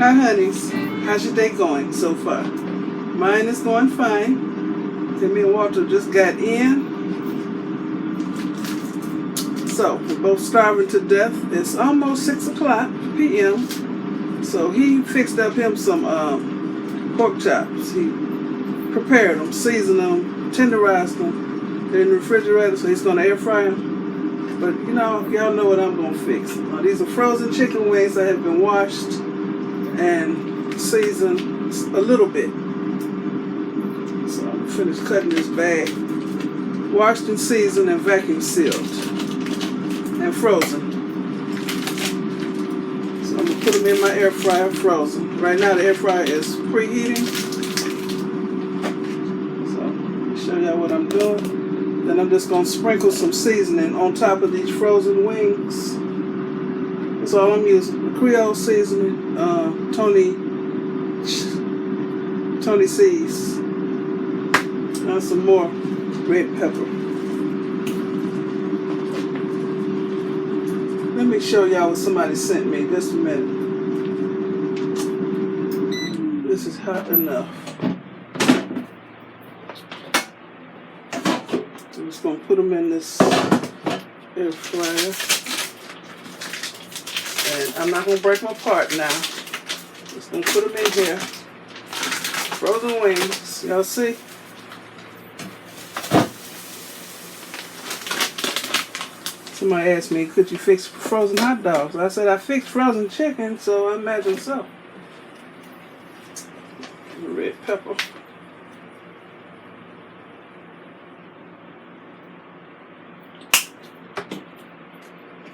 Hi honeys, how's your day going so far? Mine is going fine. Timmy and Walter just got in. So, we're both starving to death. It's almost 6 o'clock p.m. So he fixed up him some pork chops. He prepared them, seasoned them, tenderized them. They're in the refrigerator, so he's going to air fry them. But you know, y'all know what I'm going to fix. These are frozen chicken wings that have been washed and seasoned a little bit. So I'm finished cutting this bag. Washed and seasoned and vacuum sealed. And frozen. So I'm going to put them in my air fryer frozen. Right now the air fryer is preheating. So let me show y'all what I'm doing. Then I'm just going to sprinkle some seasoning on top of these frozen wings. That's all I'm using. The Creole seasoning, Tony C's. And some more red pepper. Let me show y'all what somebody sent me. Just a minute. This is hot enough. I'm just going to put them in this air fryer. And I'm not going to break them apart now. Just going to put them in here. Frozen wings. Y'all see? Somebody asked me, could you fix frozen hot dogs? I said, I fixed frozen chicken, so I imagine so. Red pepper.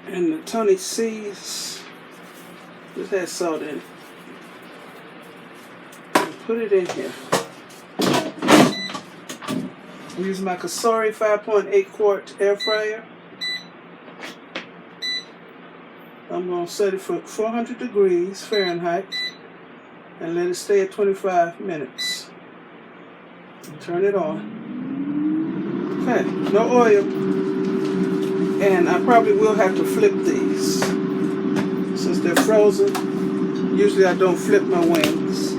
And the Tony C's just has salt in it. And put it in here. I'm using my Cicero 5.8 quart air fryer. I'm going to set it for 400 degrees Fahrenheit and let it stay at 25 minutes. Turn it on. Okay, no oil. And I probably will have to flip these since they're frozen. Usually I don't flip my wings.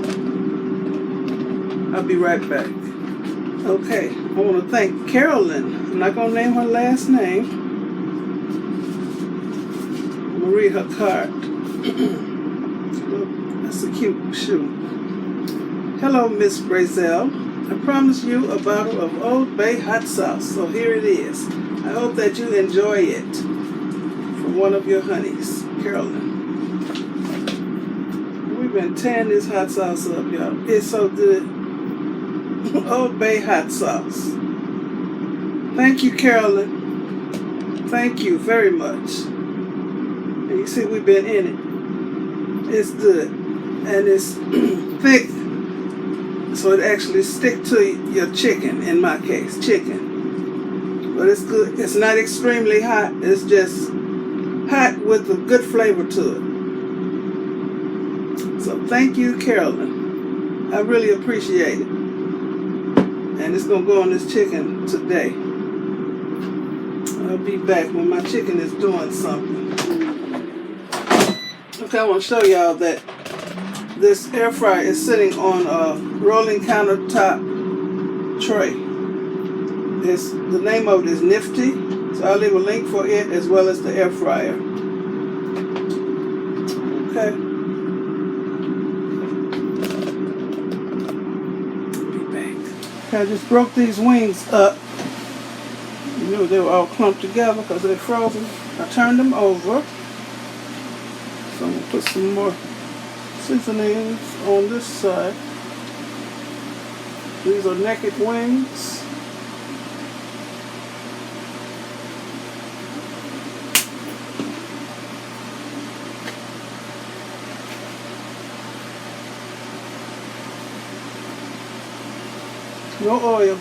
I'll be right back. Okay, I want to thank Carolyn. I'm not going to name her last name. I'm going to read her card. That's a cute shoe. Hello, MzBrazell. I promised you a bottle of Old Bay hot sauce, so here it is. I hope that you enjoy it. From one of your honeys, Carolyn. We've been tearing this hot sauce up, y'all. It's so good. Old Bay hot sauce. Thank you, Carolyn. Thank you very much. And you see we've been in it. It's good. And it's thick. So it actually sticks to your chicken, in my case, chicken. But it's good. It's not extremely hot. It's just hot with a good flavor to it. So thank you, Carolyn. I really appreciate it. And it's going to go on this chicken today. I'll be back when my chicken is doing something. Okay, I want to show y'all that this air fryer is sitting on a rolling countertop tray. The name of it is Nifty, so I'll leave a link for it as well as the air fryer. Okay. Be back. Okay, I just broke these wings up. You know they were all clumped together because they're frozen. I turned them over. So I'm going to put some more seasonings on this side. These are naked wings. No oil.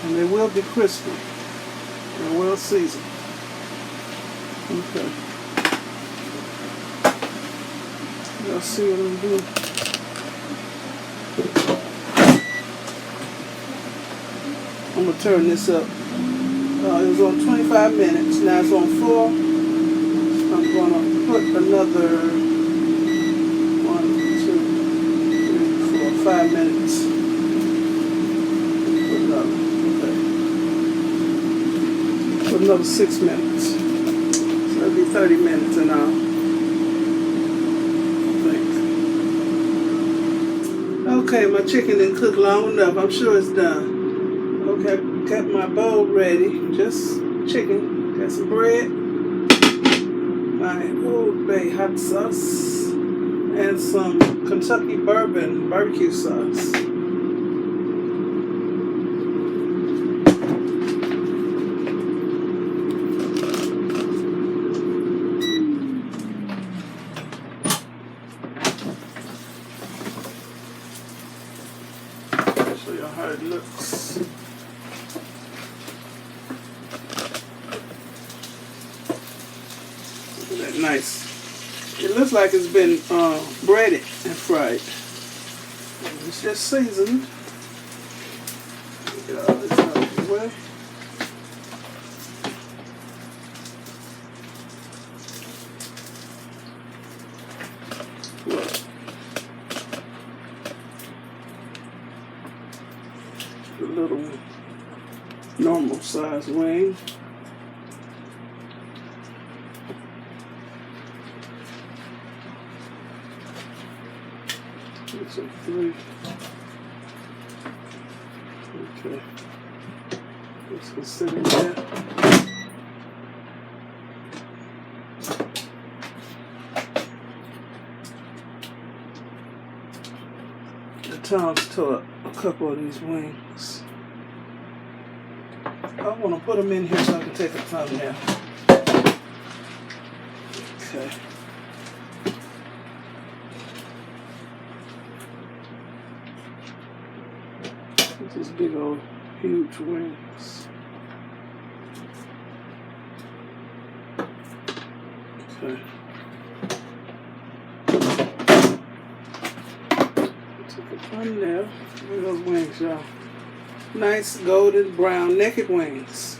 And they will be crispy and well seasoned. Okay. Y'all see what I'm doing? I'm going to turn this up. It was on 25 minutes. Now it's on 4. I'm going to put another 5 minutes. Put another, okay. Put another 6 minutes. So that'll be 30 minutes in all. Okay, my chicken didn't cook long enough. I'm sure it's done. Okay, got my bowl ready. Just chicken. Got some bread. My Old Bay hot sauce. And some Kentucky bourbon barbecue sauce. Show you how it looks. Look at that, nice. It looks like it's been breaded and fried. It's just seasoned. Get all this out of the way. Look. The little normal size wing. So 3. Okay. Let's consider that. The tongs tore up a couple of these wings. I want to put them in here so I can take a thumbnail. Okay. These big old huge wings. Okay. Took a thumbnail. Look at those wings, y'all. Nice golden brown naked wings.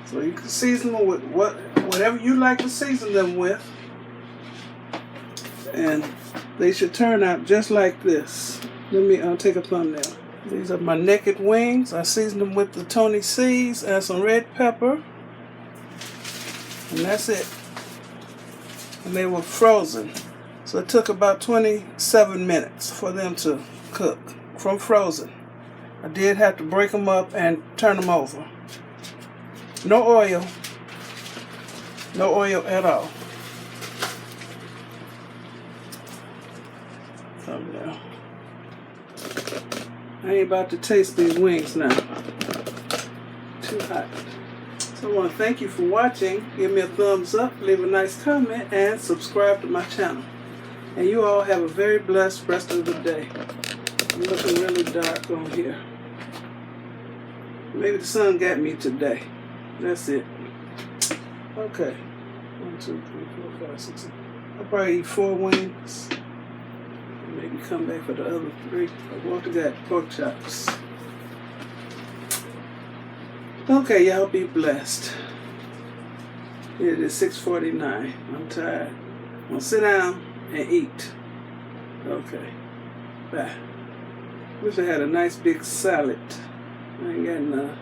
So you can season them with whatever you like to season them with. And they should turn out just like this. Let me take a thumbnail. These are my naked wings. I seasoned them with the Tony C's and some red pepper. And that's it. And they were frozen. So it took about 27 minutes for them to cook from frozen. I did have to break them up and turn them over. No oil. No oil at all. Thumbnail. I ain't about to taste these wings now. Too hot. So I want to thank you for watching. Give me a thumbs up, leave a nice comment, and subscribe to my channel. And you all have a very blessed rest of the day. I'm looking really dark on here. Maybe the sun got me today. That's it. Okay. 1, 2, 3, 4, 5, 6, 7. I'll probably eat 4 wings. Maybe come back for the other 3. I want to get pork chops. Okay, y'all be blessed. It is 6:49. I'm tired. I'm gonna sit down and eat. Okay. Bye. Wish I had a nice big salad. I ain't got none.